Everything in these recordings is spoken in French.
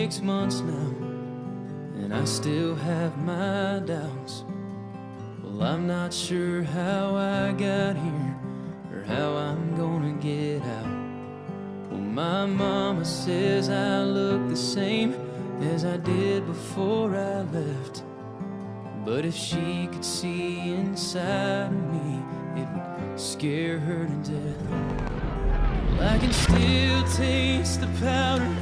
6 months now, and I still have my doubts. Well, I'm not sure how I got here or how I'm gonna get out. Well, my mama says I look the same as I did before I left. But if she could see inside of me, it would scare her to death. Well, I can still taste the powder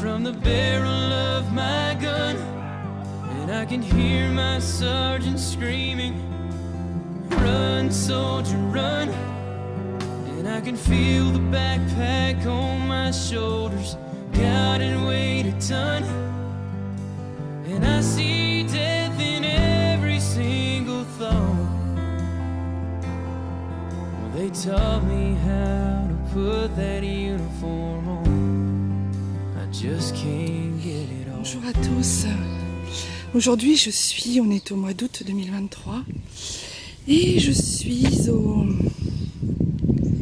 from the barrel of my gun, and I can hear my sergeant screaming, "Run, soldier, run!" And I can feel the backpack on my shoulders, God, and weighed a ton. And I see death in every single thought. Well, they taught me how to put that uniform on. I just can't get it all. Bonjour à tous. Aujourd'hui, on est au mois d'août 2023 et je suis au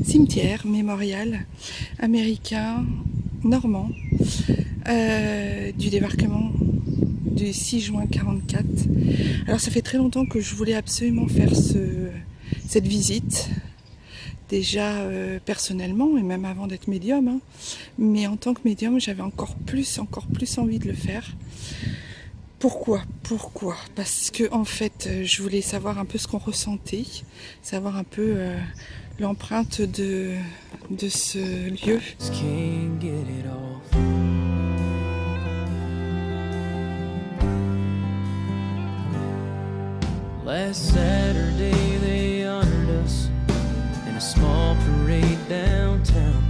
cimetière mémorial américain normand du débarquement du 6 juin 44. Alors ça fait très longtemps que je voulais absolument faire cette visite, déjà personnellement et même avant d'être médium, hein. Mais en tant que médium j'avais encore plus envie de le faire. Pourquoi? Parce que en fait je voulais savoir un peu ce qu'on ressentait, savoir un peu l'empreinte de ce lieu. Last Saturday they honored us in a small parade downtown,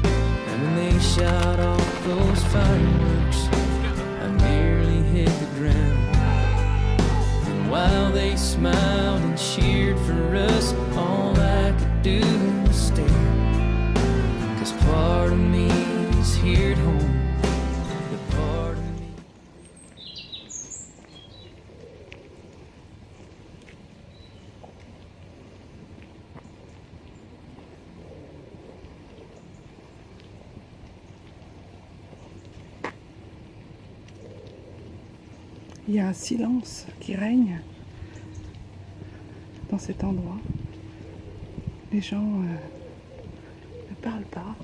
and when they shot off those fireworks I nearly hit the ground. And while they smiled and cheered for us, all I could do was stare, 'cause part of me is here at home, but part of me. Il y a un silence qui règne dans cet endroit. Les gens ne parlent pas.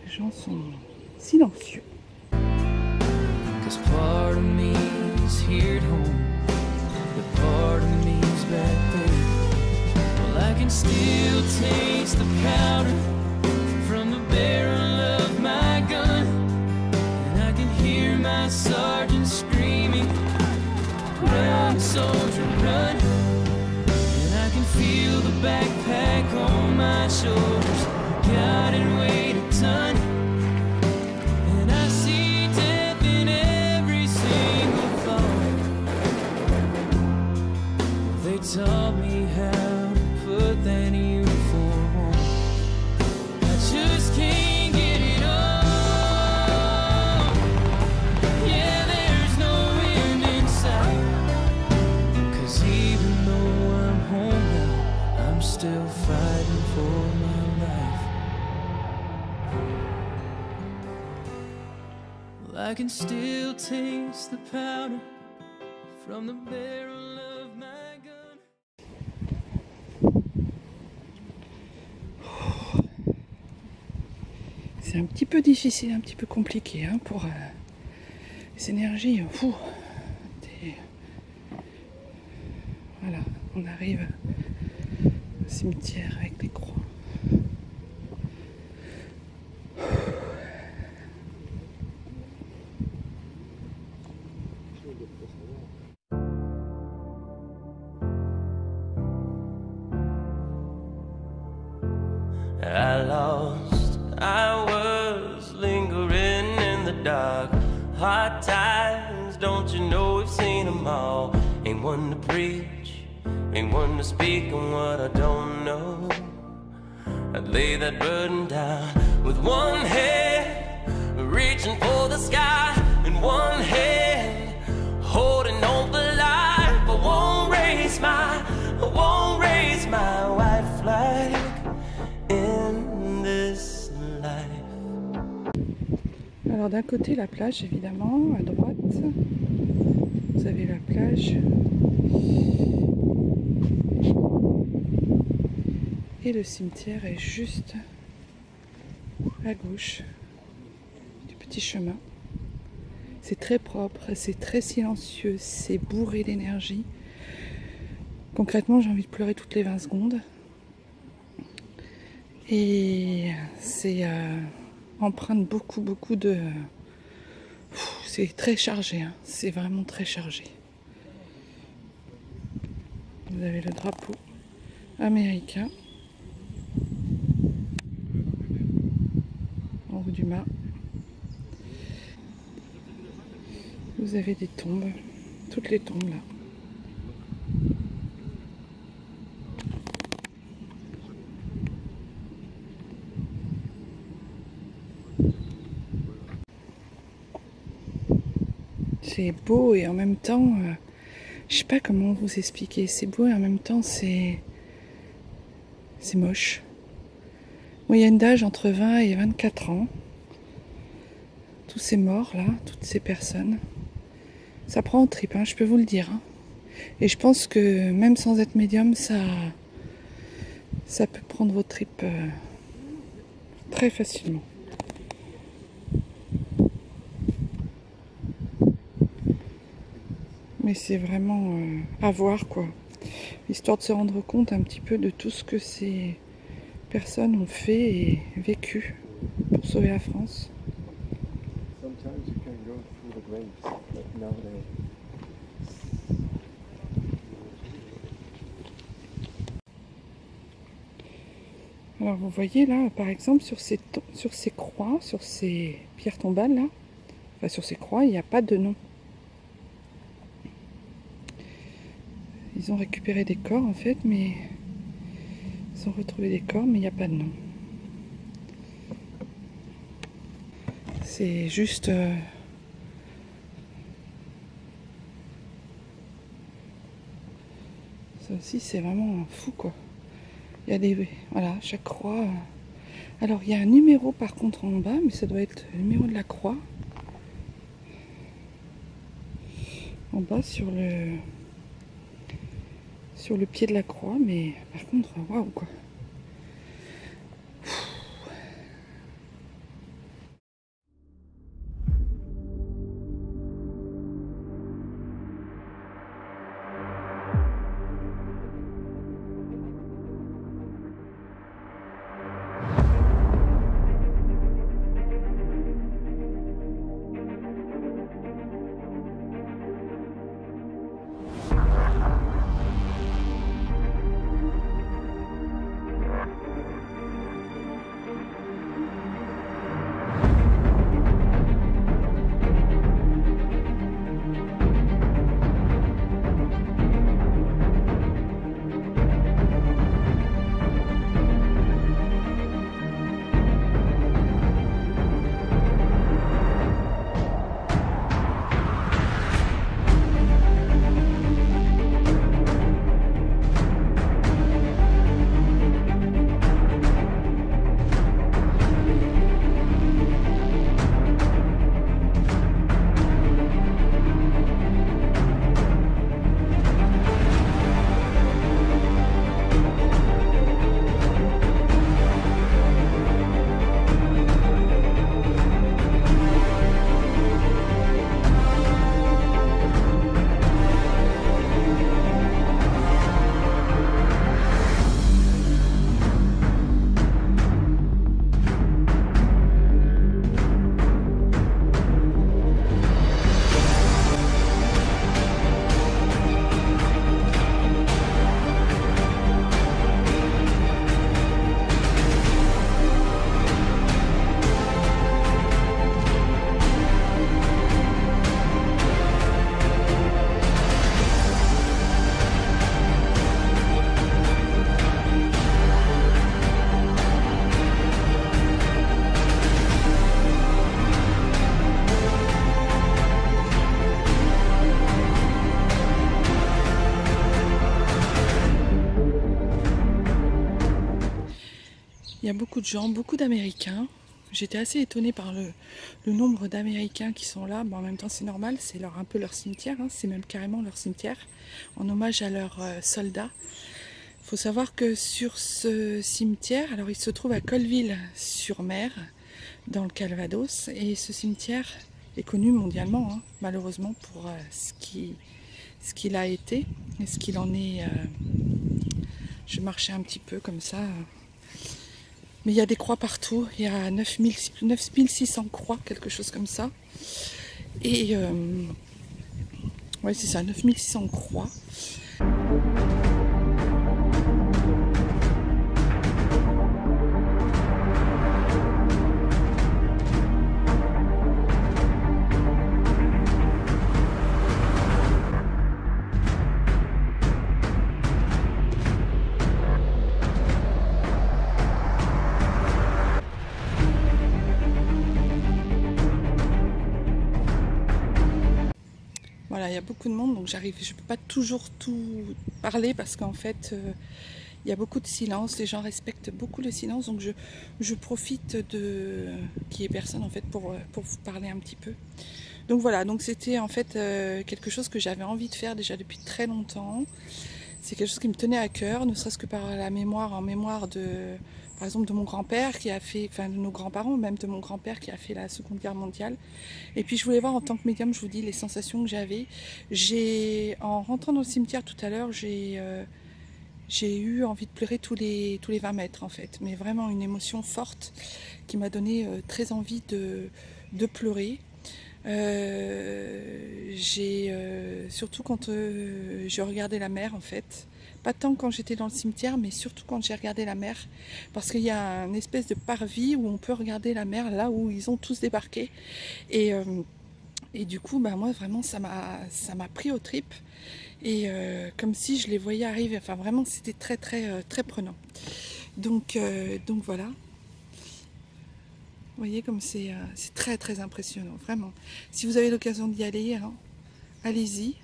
Les gens sont silencieux. 'Cause part of me is here at home, but part of me is back there. Well, I can still taste the powder from the barrel of my gun, and I can hear my sergeant screaming, "Run, soldier, run!" And I can feel the backpack on my shoulders, got it weighed a ton. And I see death in every single thought. They taught me how to put that uniform on. I just can't get it all. Yeah, there's no end in sight. 'Cause even though I'm home now, I'm still fighting for my life. Well, I can still taste the powder from the barrel of my gun. C'est un petit peu difficile, un petit peu compliqué hein, pour les énergies. Voilà, on arrive au cimetière avec des croix. I was lingering in the dark. Hard times, don't you know we've seen them all. Ain't one to preach, ain't one to speak on what I don't know. I'd lay that burden down with one hand, reaching for the sky, and one hand holding on for life. I won't raise my white flag in this life. Alors d'un côté la plage évidemment, à droite vous avez la plage et le cimetière est juste à gauche du petit chemin. C'est très propre, c'est très silencieux, c'est bourré d'énergie. Concrètement j'ai envie de pleurer toutes les 20 secondes. Et c'est empreinte beaucoup de... C'est très chargé, hein. C'est vraiment très chargé. Vous avez le drapeau américain en haut du mât. Vous avez des tombes, toutes les tombes là. C'est beau et en même temps, je sais pas comment vous expliquer, c'est beau et en même temps c'est moche. Moyenne d'âge entre 20 et 24 ans. Tous ces morts là, toutes ces personnes. Ça prend en tripes, hein, je peux vous le dire. Hein. Et je pense que même sans être médium, ça peut prendre vos tripes très facilement. Mais c'est vraiment à voir quoi. Histoire de se rendre compte un petit peu de tout ce que ces personnes ont fait et vécu pour sauver la France. Alors vous voyez là, par exemple, sur ces croix, sur ces pierres tombales là, enfin sur ces croix, il n'y a pas de nom. Ils ont récupéré des corps en fait, mais ils ont retrouvé des corps, mais il n'y a pas de nom. C'est juste ça aussi c'est vraiment fou quoi. Il y a des... Voilà, chaque croix... Alors il y a un numéro par contre en bas, mais ça doit être le numéro de la croix. En bas sur le pied de la croix, mais par contre, waouh quoi. Il y a beaucoup de gens, beaucoup d'Américains j'étais assez étonnée par le nombre d'Américains qui sont là. Bon, en même temps, c'est normal, c'est un peu leur cimetière, hein, c'est même carrément leur cimetière, en hommage à leurs soldats. Il faut savoir que sur ce cimetière, alors il se trouve à Colleville-sur-Mer, dans le Calvados, et ce cimetière est connu mondialement, hein, malheureusement, pour ce qu'il a été et ce qu'il en est. Je marchais un petit peu comme ça. Mais il y a des croix partout. Il y a 9600 croix, quelque chose comme ça. Et ouais, c'est ça, 9600 croix. Voilà, il y a beaucoup de monde, donc je ne peux pas toujours tout parler parce qu'en fait, il y a beaucoup de silence. Les gens respectent beaucoup le silence, donc je profite de qu'il n'y ait personne en fait pour vous parler un petit peu. Donc voilà, donc c'était en fait quelque chose que j'avais envie de faire déjà depuis très longtemps. C'est quelque chose qui me tenait à cœur, ne serait-ce que par la mémoire, en mémoire de, par exemple, de mon grand-père qui a fait, enfin de nos grands-parents, même de mon grand-père qui a fait la Seconde Guerre mondiale. Et puis je voulais voir en tant que médium, je vous dis, les sensations que j'avais. En rentrant dans le cimetière tout à l'heure, j'ai eu envie de pleurer tous les 20 mètres en fait. Mais vraiment une émotion forte qui m'a donné très envie de pleurer. Surtout quand je regardais la mer en fait, pas tant quand j'étais dans le cimetière, mais surtout quand j'ai regardé la mer, parce qu'il y a une espèce de parvis où on peut regarder la mer là où ils ont tous débarqué, et du coup bah moi vraiment ça m'a pris aux tripes, et comme si je les voyais arriver, enfin vraiment c'était très prenant, donc voilà. Vous voyez comme c'est très impressionnant, vraiment. Si vous avez l'occasion d'y aller, hein, allez-y.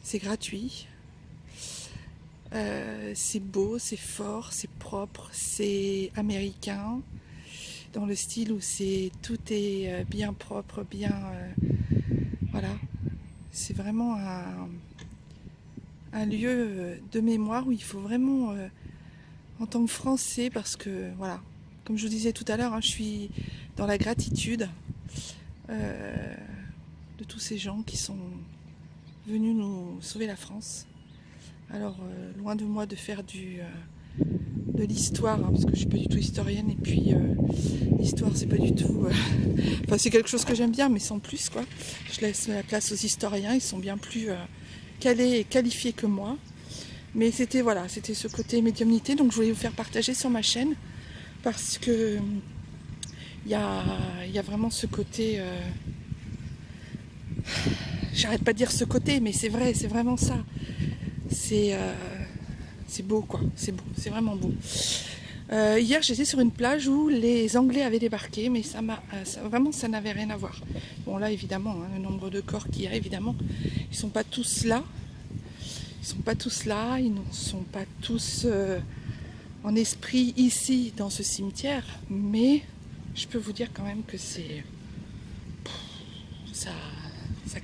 C'est gratuit. C'est beau, c'est fort, c'est propre, c'est américain. Dans le style où tout est bien propre, bien... voilà. C'est vraiment un lieu de mémoire où il faut vraiment, en tant que Français, parce que, voilà... Comme je vous disais tout à l'heure, hein, je suis dans la gratitude de tous ces gens qui sont venus nous sauver la France. Alors, loin de moi de faire de l'histoire, hein, parce que je ne suis pas du tout historienne, et puis l'histoire, c'est pas du tout... Enfin, c'est quelque chose que j'aime bien, mais sans plus, quoi. Je laisse la place aux historiens, ils sont bien plus calés et qualifiés que moi. Mais c'était ce côté médiumnité, donc je voulais vous faire partager sur ma chaîne. Parce que il y a vraiment ce côté, j'arrête pas de dire ce côté, mais c'est vrai, c'est vraiment ça. C'est beau quoi, c'est beau, c'est vraiment beau. Hier j'étais sur une plage où les Anglais avaient débarqué, mais vraiment ça n'avait rien à voir. Bon là évidemment, hein, le nombre de corps qu'il y a, évidemment, ils sont pas tous là. Ils sont pas tous là, ils ne sont pas tous... en esprit ici dans ce cimetière, mais je peux vous dire quand même que ça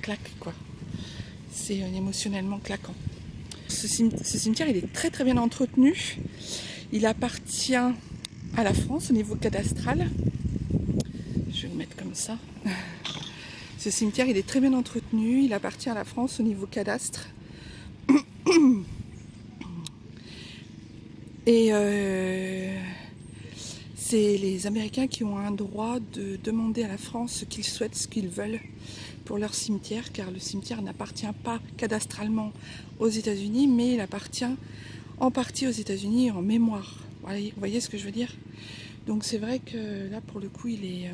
claque quoi, c'est émotionnellement claquant. Ce cimetière il est très bien entretenu, il appartient à la France au niveau cadastral, je vais le mettre comme ça. Ce cimetière il est très bien entretenu, il appartient à la France au niveau cadastre. Et c'est les Américains qui ont un droit de demander à la France ce qu'ils souhaitent, ce qu'ils veulent pour leur cimetière, car le cimetière n'appartient pas cadastralement aux États-Unis, mais il appartient en partie aux États-Unis en mémoire. Vous voyez ce que je veux dire? Donc c'est vrai que là, pour le coup, il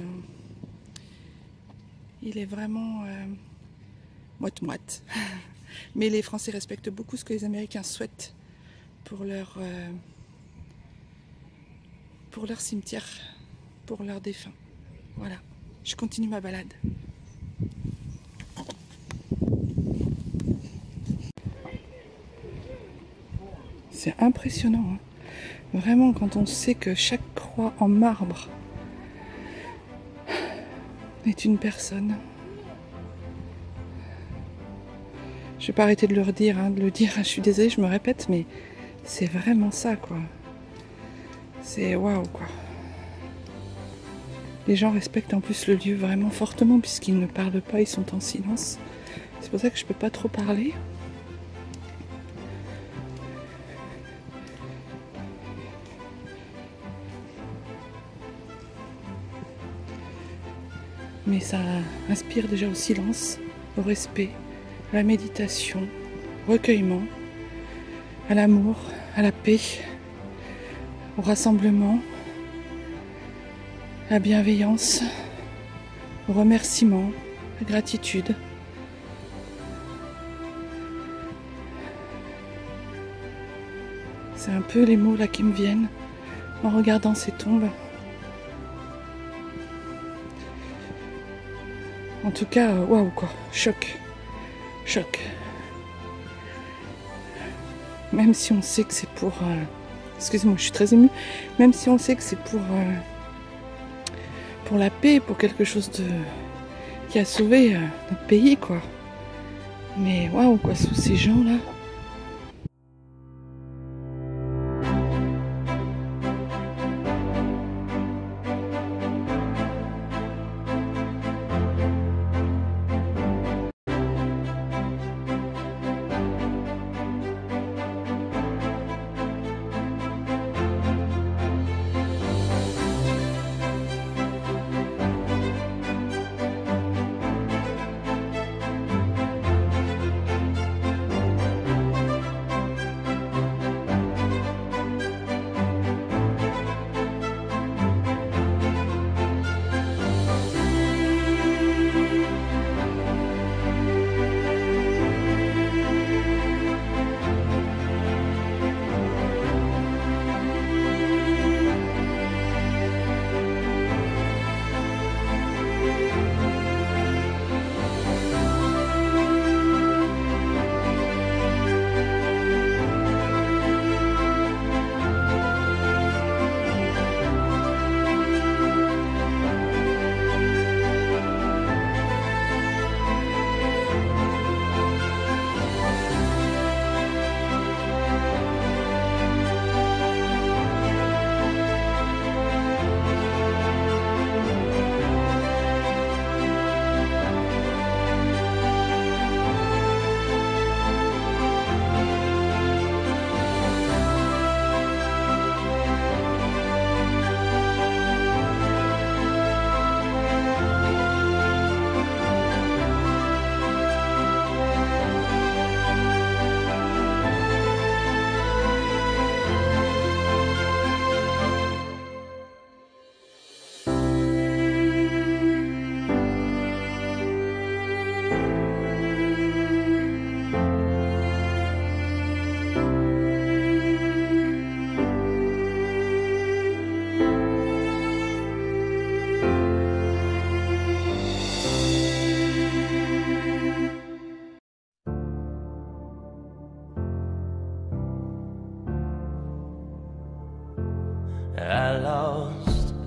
est vraiment moite-moite. Mais les Français respectent beaucoup ce que les Américains souhaitent pour leur cimetière, pour leurs défunts. Voilà, je continue ma balade. C'est impressionnant, hein. Vraiment, quand on sait que chaque croix en marbre est une personne. Je vais pas arrêter de le dire, je suis désolée, je me répète, mais c'est vraiment ça, quoi. C'est waouh, quoi. Les gens respectent en plus le lieu vraiment fortement puisqu'ils ne parlent pas, ils sont en silence. C'est pour ça que je peux pas trop parler. Mais ça inspire déjà au silence, au respect, à la méditation, au recueillement, à l'amour, à la paix, au rassemblement, à la bienveillance, au remerciement, à la gratitude. C'est un peu les mots là qui me viennent en regardant ces tombes. En tout cas, waouh quoi, choc. Même si on sait que c'est pour... excusez-moi, je suis très émue. Même si on sait que c'est pour la paix, pour quelque chose qui a sauvé notre pays, quoi. Mais waouh quoi, sous ces gens-là.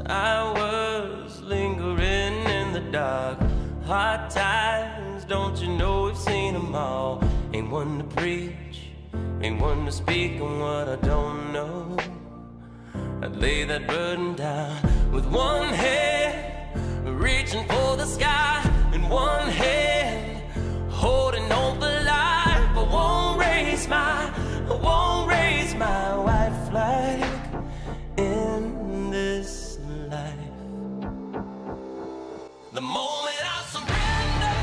I was lingering in the dark. Hard times, don't you know we've seen them all. Ain't one to preach, ain't one to speak on what I don't know. I'd lay that burden down with one hand, reaching for the sky, and one hand holding on the light. I won't raise my white flag in this life. The moment I surrender,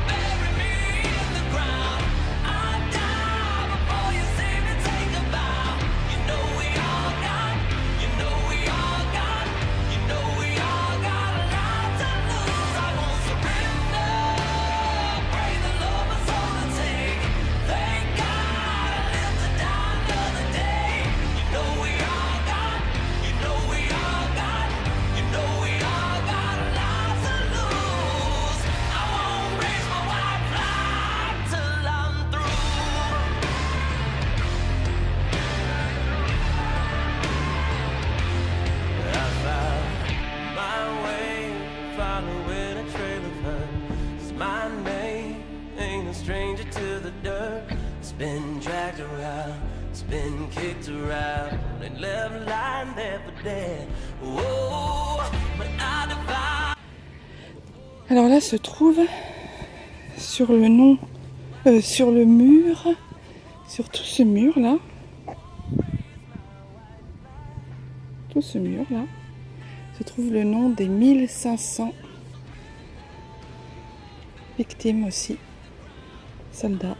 bury me in the ground. I die before you see me take a bow. You know we all got, you know we all got, you know we all got a lot to lose. I won't surrender. partner when a trailer finds my name. Ain't a stranger to the dirt. It's been dragged around, it's been kicked around, and left lying there for dead. Oh, but I divide. Alors là se trouve sur le nom, sur le mur, sur tout ce mur là, se trouve le nom des 1500 victimes aussi, soldats.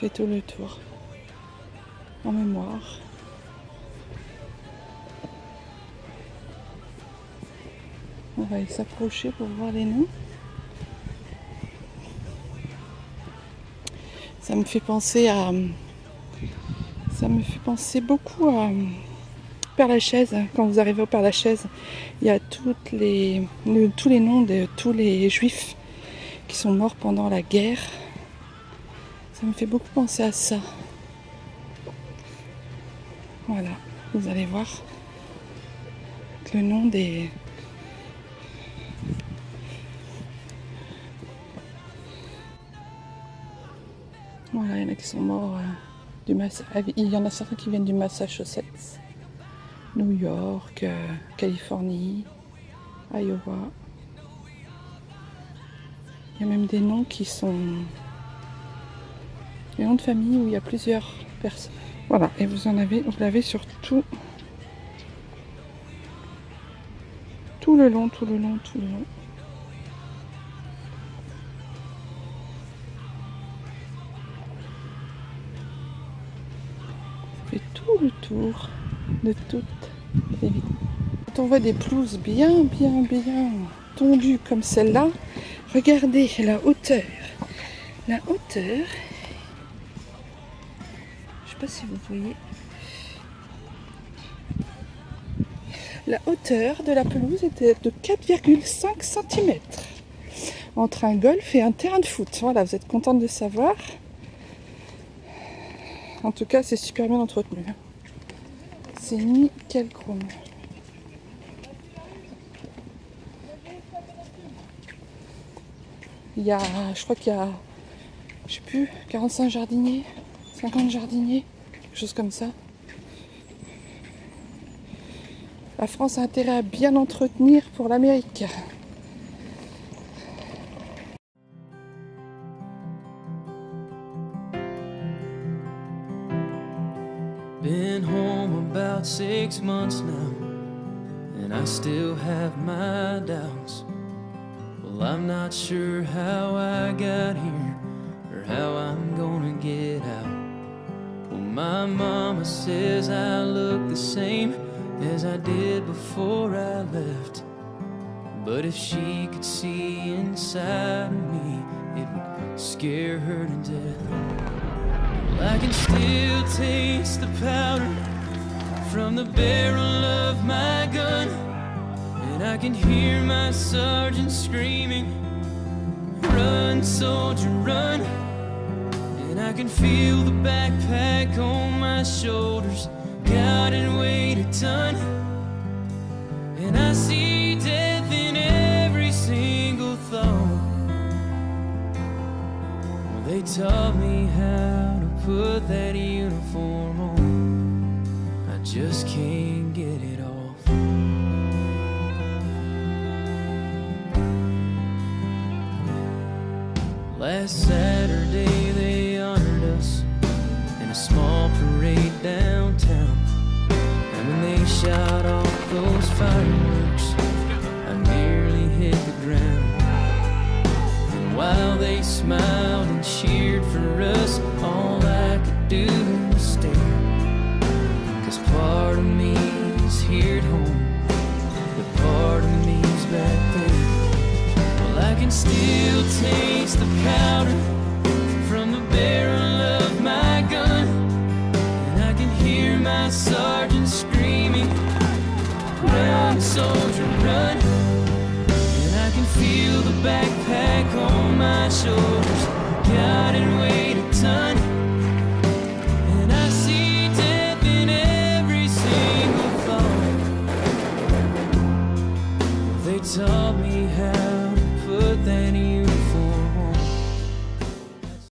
Fait tout le tour en mémoire. On va aller s'approcher pour voir les noms. Ça me fait penser beaucoup à Père-Lachaise. Quand vous arrivez au Père-Lachaise, il y a tous les noms de tous les juifs qui sont morts pendant la guerre. Ça me fait beaucoup penser à ça. Voilà, vous allez voir le nom des... Voilà, il y en a qui sont morts il y en a certains qui viennent du Massachusetts, New York, Californie, Iowa. Il y a même des noms qui sont des noms de famille où il y a plusieurs personnes. Voilà, et vous l'avez sur tout le long. Fait tout le tour de toutes les villes. Quand on voit des pelouses bien tondues comme celle-là, regardez la hauteur. La hauteur, je sais pas si vous voyez, la hauteur de la pelouse était de 4,5 cm entre un golf et un terrain de foot. Voilà, vous êtes contente de savoir. En tout cas, c'est super bien entretenu. C'est nickel chrome. Je crois qu'il y a, je sais plus, 45 jardiniers, 50 jardiniers, quelque chose comme ça. La France a intérêt à bien entretenir pour l'Amérique. Been home about 6 months now, and I still have my doubts. Well, I'm not sure how I got here, or how I'm gonna get out. Well, my mama says I look the same as I did before I left. But if she could see inside of me, it would scare her to death. I can still taste the powder from the barrel of my gun, and I can hear my sergeant screaming, "Run, soldier, run!" And I can feel the backpack on my shoulders, God, and weight a ton. And I see death in every single thought. Well, they taught me how to put that uniform on. I just can't get it off. Last Saturday they honored us in a small parade downtown, and when they shot off those fireworks, I nearly hit the ground. And while they smiled and cheered for us, all I could do was stare. 'Cause part of me is here at home, but part of me's back there. Well, I can still taste the powder from the barrel of my gun, and I can hear my sergeant screaming, "Run, soldier, run!" And I can feel the backpack on my shoulders, God, and weight a ton. They taught me how to put that you